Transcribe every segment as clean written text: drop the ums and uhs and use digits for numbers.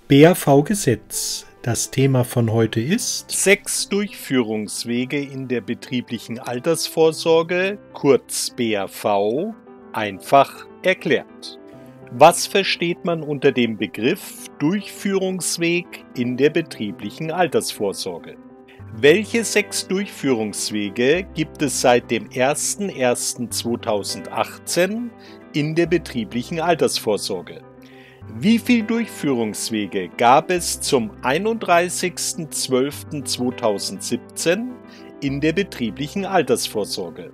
BAV-Gesetz. Das Thema von heute ist 6 Durchführungswege in der betrieblichen Altersvorsorge, kurz BAV, einfach erklärt. Was versteht man unter dem Begriff Durchführungsweg in der betrieblichen Altersvorsorge? Welche 6 Durchführungswege gibt es seit dem 01.01.2018 in der betrieblichen Altersvorsorge? Wie viele Durchführungswege gab es zum 31.12.2017 in der betrieblichen Altersvorsorge?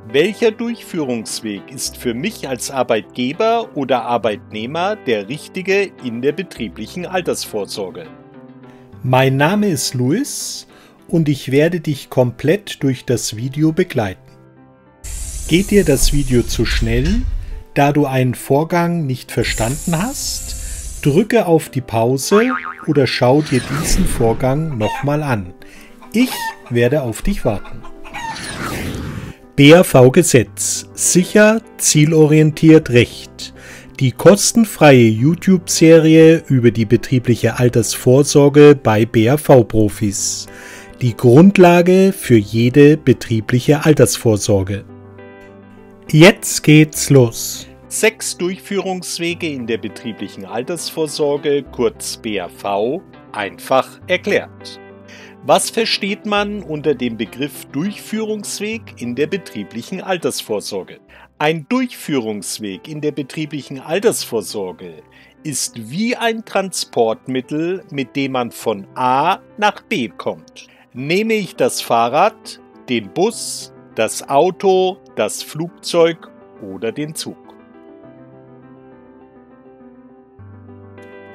Welcher Durchführungsweg ist für mich als Arbeitgeber oder Arbeitnehmer der richtige in der betrieblichen Altersvorsorge? Mein Name ist Luis und ich werde dich komplett durch das Video begleiten. Geht dir das Video zu schnell, da du einen Vorgang nicht verstanden hast? Drücke auf die Pause oder schau dir diesen Vorgang nochmal an. Ich werde auf dich warten. BAV-Gesetz. Sicher, zielorientiert, Recht. Die kostenfreie YouTube-Serie über die betriebliche Altersvorsorge bei BAV-Profis. Die Grundlage für jede betriebliche Altersvorsorge. Jetzt geht's los. 6 Durchführungswege in der betrieblichen Altersvorsorge, kurz BAV, einfach erklärt. Was versteht man unter dem Begriff Durchführungsweg in der betrieblichen Altersvorsorge? Ein Durchführungsweg in der betrieblichen Altersvorsorge ist wie ein Transportmittel, mit dem man von A nach B kommt. Nehme ich das Fahrrad, den Bus, das Auto, das Flugzeug oder den Zug?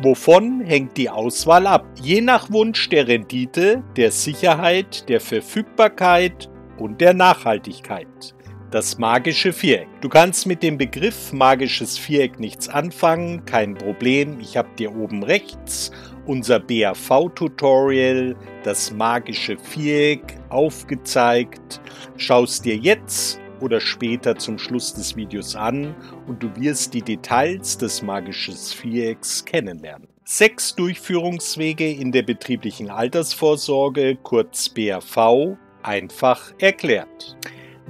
Wovon hängt die Auswahl ab? Je nach Wunsch der Rendite, der Sicherheit, der Verfügbarkeit und der Nachhaltigkeit. Das magische Viereck. Du kannst mit dem Begriff magisches Viereck nichts anfangen, kein Problem. Ich habe dir oben rechts unser BAV-Tutorial, das magische Viereck, aufgezeigt. Schau es dir jetzt oder später zum Schluss des Videos an und du wirst die Details des magischen Vierecks kennenlernen. 6 Durchführungswege in der betrieblichen Altersvorsorge, kurz BAV, einfach erklärt.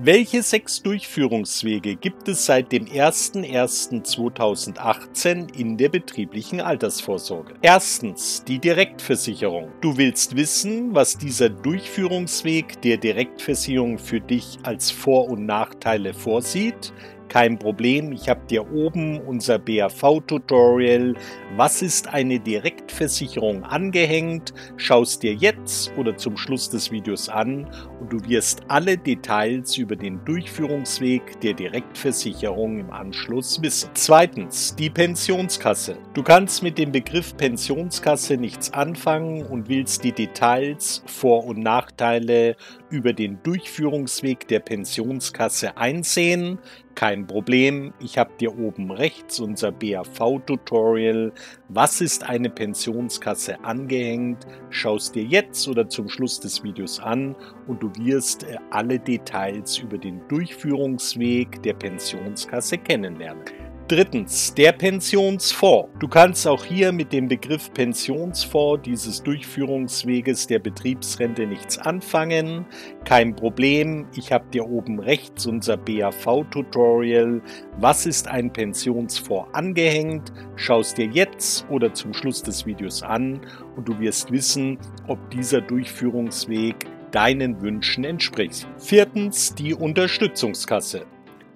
Welche 6 Durchführungswege gibt es seit dem 01.01.2018 in der betrieblichen Altersvorsorge? Erstens, die Direktversicherung. Du willst wissen, was dieser Durchführungsweg der Direktversicherung für dich als Vor- und Nachteile vorsieht? Kein Problem, ich habe dir oben unser BAV-Tutorial Was ist eine Direktversicherung angehängt. Schau es dir jetzt oder zum Schluss des Videos an und du wirst alle Details über den Durchführungsweg der Direktversicherung im Anschluss wissen. Zweitens, die Pensionskasse. Du kannst mit dem Begriff Pensionskasse nichts anfangen und willst die Details, Vor- und Nachteile über den Durchführungsweg der Pensionskasse einsehen. Kein Problem, ich habe dir oben rechts unser BAV-Tutorial Was ist eine Pensionskasse angehängt. Schau es dir jetzt oder zum Schluss des Videos an und du wirst alle Details über den Durchführungsweg der Pensionskasse kennenlernen. Drittens, der Pensionsfonds. Du kannst auch hier mit dem Begriff Pensionsfonds dieses Durchführungsweges der Betriebsrente nichts anfangen. Kein Problem, ich habe dir oben rechts unser BAV-Tutorial Was ist ein Pensionsfonds angehängt. Schau es dir jetzt oder zum Schluss des Videos an und du wirst wissen, ob dieser Durchführungsweg deinen Wünschen entspricht. Viertens, die Unterstützungskasse.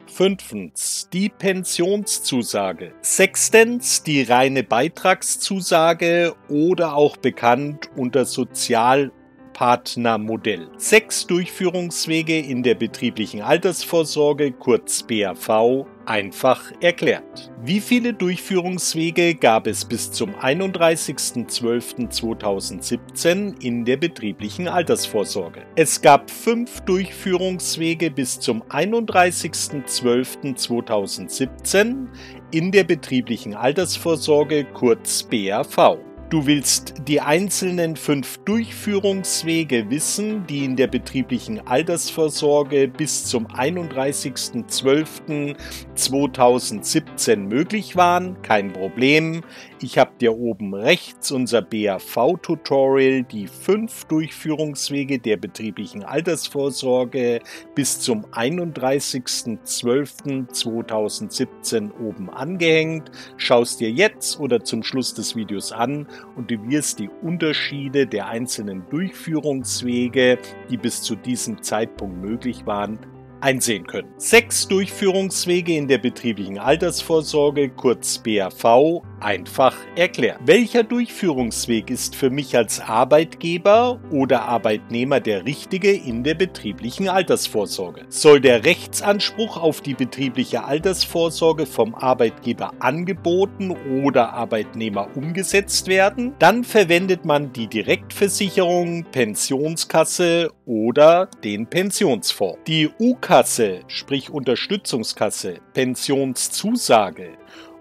Fünftens, die Pensionszusage. Sechstens, die reine Beitragszusage oder auch bekannt unter Sozialpartnermodell. 6 Durchführungswege in der betrieblichen Altersvorsorge, kurz BAV, einfach erklärt. Wie viele Durchführungswege gab es bis zum 31.12.2017 in der betrieblichen Altersvorsorge? Es gab 5 Durchführungswege bis zum 31.12.2017 in der betrieblichen Altersvorsorge, kurz BAV. Du willst die einzelnen 5 Durchführungswege wissen, die in der betrieblichen Altersvorsorge bis zum 31.12.2017 möglich waren. Kein Problem. Ich habe dir oben rechts unser BAV-Tutorial, die 5 Durchführungswege der betrieblichen Altersvorsorge bis zum 31.12.2017 oben angehängt. Schau es dir jetzt oder zum Schluss des Videos an und du wirst die Unterschiede der einzelnen Durchführungswege, die bis zu diesem Zeitpunkt möglich waren, einsehen können. 6 Durchführungswege in der betrieblichen Altersvorsorge, kurz BAV, einfach erklärt. Welcher Durchführungsweg ist für mich als Arbeitgeber oder Arbeitnehmer der richtige in der betrieblichen Altersvorsorge? Soll der Rechtsanspruch auf die betriebliche Altersvorsorge vom Arbeitgeber angeboten oder Arbeitnehmer umgesetzt werden? Dann verwendet man die Direktversicherung, Pensionskasse oder den Pensionsfonds. Die U-Kasse, sprich Unterstützungskasse, Pensionszusage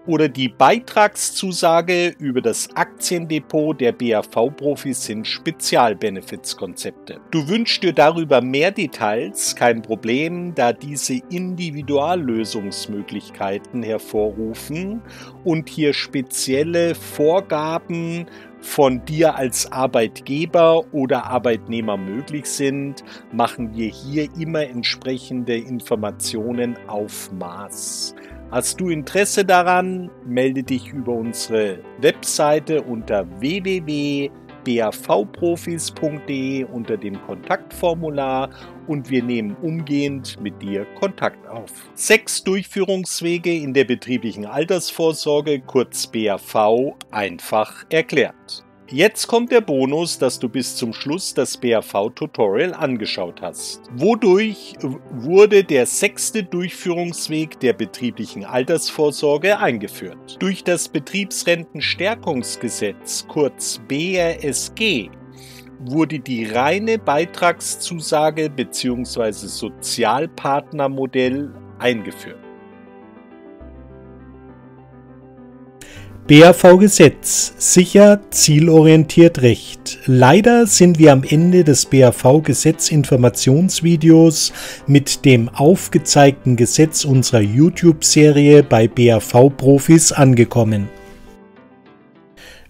oder die Beitragszusage über das Aktiendepot der BAV-Profis sind Spezialbenefitskonzepte. Du wünschst dir darüber mehr Details, kein Problem, da diese Individuallösungsmöglichkeiten hervorrufen und hier spezielle Vorgaben von dir als Arbeitgeber oder Arbeitnehmer möglich sind, machen wir hier immer entsprechende Informationen auf Maß. Hast du Interesse daran, melde dich über unsere Webseite unter www.bavprofis.de unter dem Kontaktformular und wir nehmen umgehend mit dir Kontakt auf. 6 Durchführungswege in der betrieblichen Altersvorsorge, kurz BAV, einfach erklärt. Jetzt kommt der Bonus, dass du bis zum Schluss das BAV-Tutorial angeschaut hast. Wodurch wurde der 6. Durchführungsweg der betrieblichen Altersvorsorge eingeführt? Durch das Betriebsrentenstärkungsgesetz, kurz BRSG, wurde die reine Beitragszusage bzw. Sozialpartnermodell eingeführt. BAV-Gesetz. Sicher, zielorientiert Recht. Leider sind wir am Ende des BAV-Gesetz-Informationsvideos mit dem aufgezeigten Gesetz unserer YouTube-Serie bei BAV-Profis angekommen.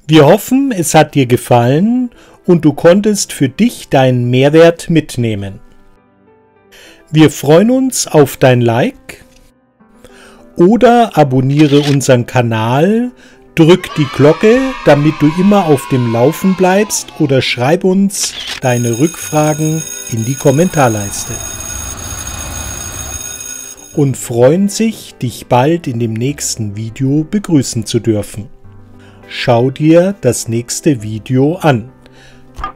Wir hoffen, es hat dir gefallen und du konntest für dich deinen Mehrwert mitnehmen. Wir freuen uns auf dein Like oder abonniere unseren Kanal. Drück die Glocke, damit du immer auf dem Laufen bleibst oder schreib uns deine Rückfragen in die Kommentarleiste. Und freuen sich, dich bald in dem nächsten Video begrüßen zu dürfen. Schau dir das nächste Video an.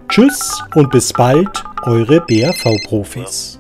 Tschüss und bis bald, eure BAV-Profis.